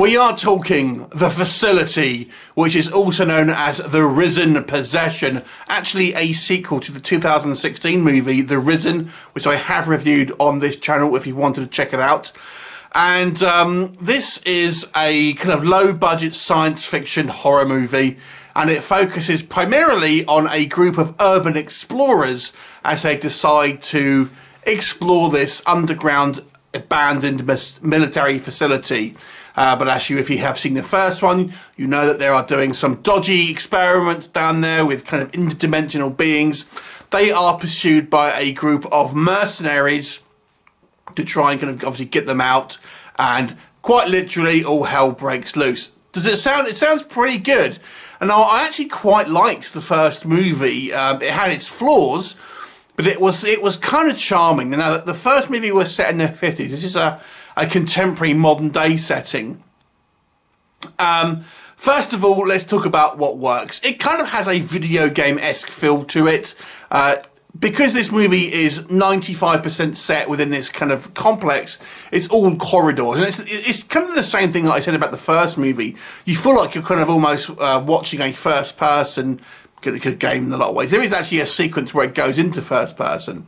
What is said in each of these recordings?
We are talking The Facility, which is also known as The Rizen Possession, actually a sequel to the 2016 movie The Rizen, which I have reviewed on this channel if you wanted to check it out. And this is a kind of low-budget science fiction horror movie, and it focuses primarily on a group of urban explorers as they decide to explore this underground abandoned military facility. But actually, if you have seen the first one, you know that they are doing some dodgy experiments down there with kind of interdimensional beings. They are pursued by a group of mercenaries to try and kind of obviously get them out, and quite literally all hell breaks loose. Does it sound? It sounds pretty good. And I actually quite liked the first movie. It had its flaws, but it was kind of charming. Now, the first movie was set in the 50s. This is a contemporary modern day setting. First of all, let's talk about what works. It kind of has a video game-esque feel to it. Because this movie is 95% set within this kind of complex, it's all corridors. And it's kind of the same thing that I said about the first movie. You feel like you're kind of almost watching a first-person game in a lot of ways. There is actually a sequence where it goes into first-person.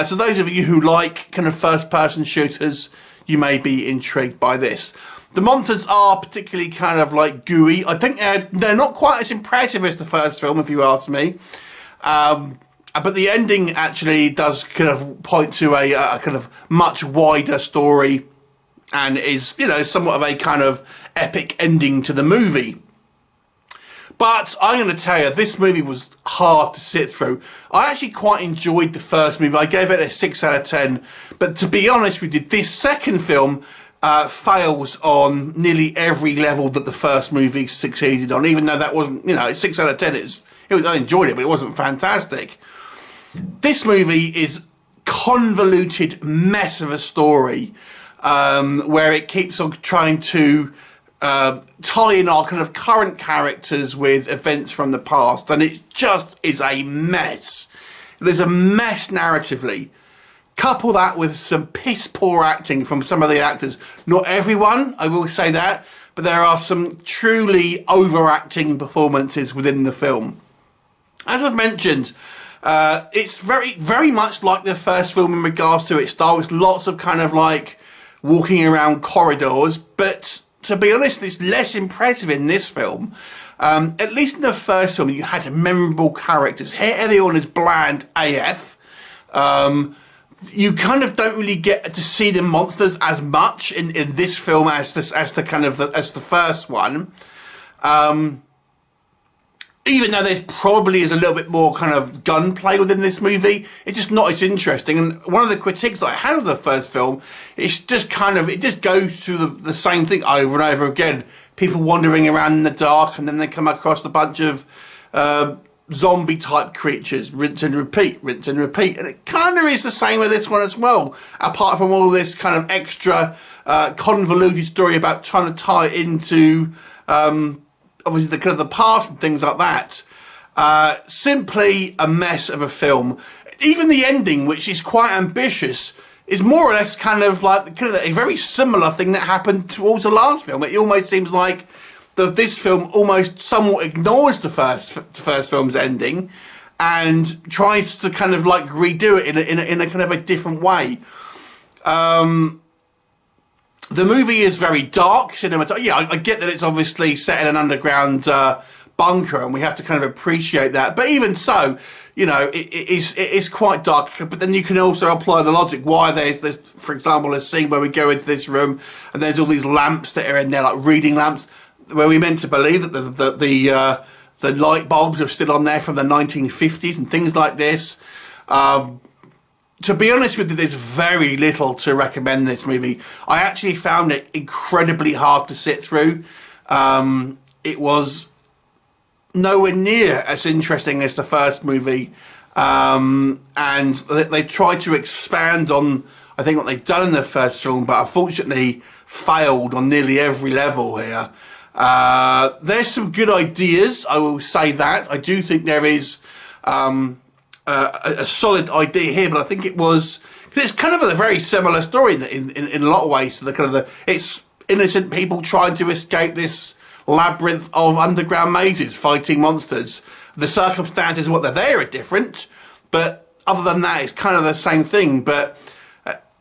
So those of you who like kind of first-person shooters, you may be intrigued by this. The monsters are particularly kind of like gooey. I think they're not quite as impressive as the first film, if you ask me. But the ending actually does kind of point to a kind of much wider story, and is, you know, somewhat of a kind of epic ending to the movie. But I'm going to tell you, this movie was hard to sit through. I actually quite enjoyed the first movie. I gave it a 6 out of 10. But to be honest with you, this second film fails on nearly every level that the first movie succeeded on. Even though that wasn't, you know, 6 out of 10. I enjoyed it, but it wasn't fantastic. This movie is convoluted mess of a story, where it keeps on trying to tie in our kind of current characters with events from the past, and it just is a mess. There's a mess narratively. Couple that with some piss poor acting from some of the actors. Not everyone, I will say that, but there are some truly overacting performances within the film. As I've mentioned, it's very, very much like the first film in regards to its style. It's lots of kind of like walking around corridors, but to be honest, it's less impressive in this film. At least in the first film, you had memorable characters. Here, everyone is bland AF. You kind of don't really get to see the monsters as much in this film as the first one. Even though there probably is a little bit more kind of gunplay within this movie, it's just not as interesting. And one of the critiques that I had of the first film, it's just kind of, it just goes through the same thing over and over again. People wandering around in the dark, and then they come across a bunch of zombie type creatures, rinse and repeat, rinse and repeat. And it kind of is the same with this one as well, apart from all this kind of extra convoluted story about trying to tie it into obviously the kind of the past and things like that. Simply a mess of a film. Even the ending, which is quite ambitious, is more or less kind of like a very similar thing that happened towards the last film. It almost seems like this film almost somewhat ignores the first film's ending and tries to kind of like redo it in a kind of a different way. The movie is very dark, cinematography. Yeah, I get that it's obviously set in an underground bunker, and we have to kind of appreciate that. But even so, you know, it is quite dark. But then you can also apply the logic why there's, for example, a scene where we go into this room and there's all these lamps that are in there, like reading lamps, where we're meant to believe that the light bulbs are still on there from the 1950s and things like this. To be honest with you, there's very little to recommend this movie. I actually found it incredibly hard to sit through. It was nowhere near as interesting as the first movie. And they tried to expand on, I think, what they'd done in the first film, but unfortunately failed on nearly every level here. There's some good ideas, I will say that. I do think there is a solid idea here, but I think it was, because it's kind of a very similar story in a lot of ways to the kind of it's innocent people trying to escape this labyrinth of underground mazes, fighting monsters. The circumstances of what they're there are different, but other than that, it's kind of the same thing. But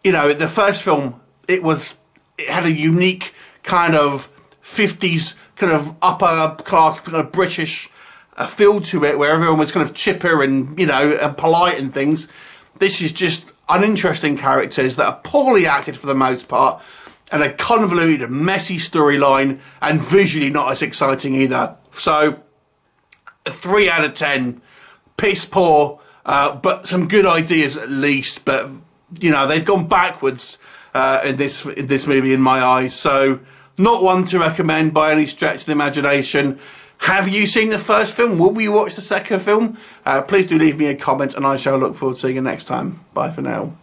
you know, the first film, it had a unique kind of 50s kind of upper class kind of British feel to it, where everyone was kind of chipper and, you know, and polite and things. This is just uninteresting characters that are poorly acted for the most part, and a convoluted, messy storyline, and visually not as exciting either. So, a 3 out of 10, piss poor, but some good ideas at least. But you know, they've gone backwards in this movie in my eyes. So, not one to recommend by any stretch of the imagination. Have you seen the first film? Will we watch the second film? Please do leave me a comment, and I shall look forward to seeing you next time. Bye for now.